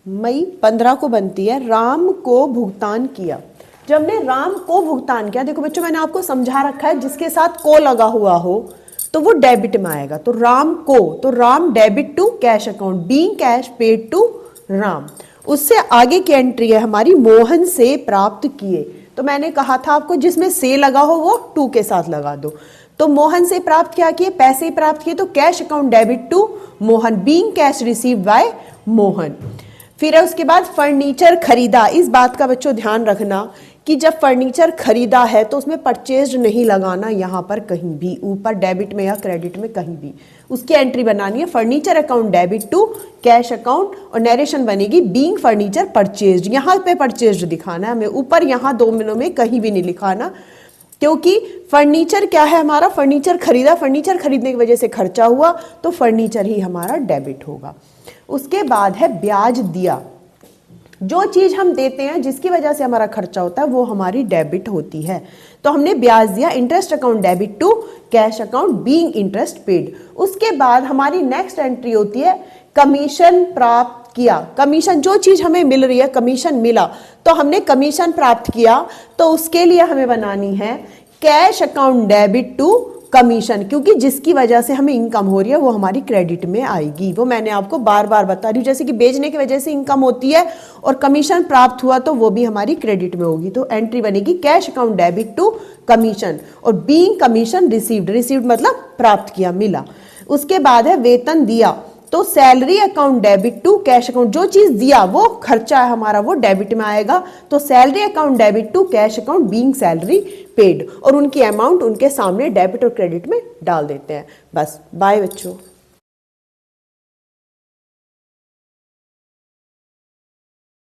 मई 15 को बनती है, राम को भुगतान किया। जब हमने राम को भुगतान किया, देखो बच्चों मैंने आपको समझा रखा है जिसके साथ को लगा हुआ हो तो वो डेबिट में आएगा। तो राम को, तो Ram debit to cash account, being cash paid to Ram. उससे आगे की एंट्री है हमारी मोहन से प्राप्त किए। तो मैंने कहा था आपको जिसमें से लगा हो वो टू के साथ लगा दो। तो मोहन से प्राप्त क्या किए, पैसे प्राप्त किए, तो cash account debit to Mohan, being cash received by Mohan. फिर है उसके बाद फर्नीचर खरीदा। इस बात का बच्चों ध्यान रखना कि जब फर्नीचर खरीदा है तो उसमें परचेज्ड नहीं लगाना यहाँ पर कहीं भी, ऊपर डेबिट में या क्रेडिट में कहीं भी। उसकी एंट्री बनानी है furniture account debit to cash account, और नरेशन बनेगी बीइंग फर्नीचर परचेज्ड। यहाँ पे परचेज्ड दिखाना है हमें, ऊपर यहाँ दो मिनों में कहीं भी नहीं लिखाना, क्योंकि फर्नीचर क्या है हमारा, फर्नीचर खरीदा, फर्नीचर खरीदने की वजह से खर्चा हुआ तो फर्नीचर ही हमारा डेबिट होगा। उसके बाद है ब्याज दिया। जो चीज हम देते हैं जिसकी वजह से हमारा खर्चा होता है वो हमारी डेबिट होती है। तो हमने ब्याज दिया, interest account debit to cash account being interest paid. उसके बाद हमारी नेक्स्ट एंट्री होती है कमीशन प्राप्त किया। कमीशन, जो चीज हमें मिल रही है, कमीशन मिला तो हमने कमीशन प्राप्त किया, तो उसके लिए हमें बनानी है cash account debit to commission, क्योंकि जिसकी वजह से हमें इनकम हो रही है वो हमारी क्रेडिट में आएगी। वो मैंने आपको बार बार बता रही हूँ, जैसे कि बेचने की वजह से इनकम होती है और कमीशन प्राप्त हुआ तो वो भी हमारी क्रेडिट में होगी। तो एंट्री बनेगी cash account debit to commission, और बीइंग कमीशन रिसीव्ड, रिसीव्ड मतलब प्राप्त किया, मिला। उसके बाद है वेतन दिया, तो salary account debit to cash account, जो चीज दिया वो खर्चा है हमारा वो डेबिट में आएगा। तो salary account debit to cash account being salary paid, और उनकी अमाउंट उनके सामने डेबिट और क्रेडिट में डाल देते हैं। बस, बाय बच्चों।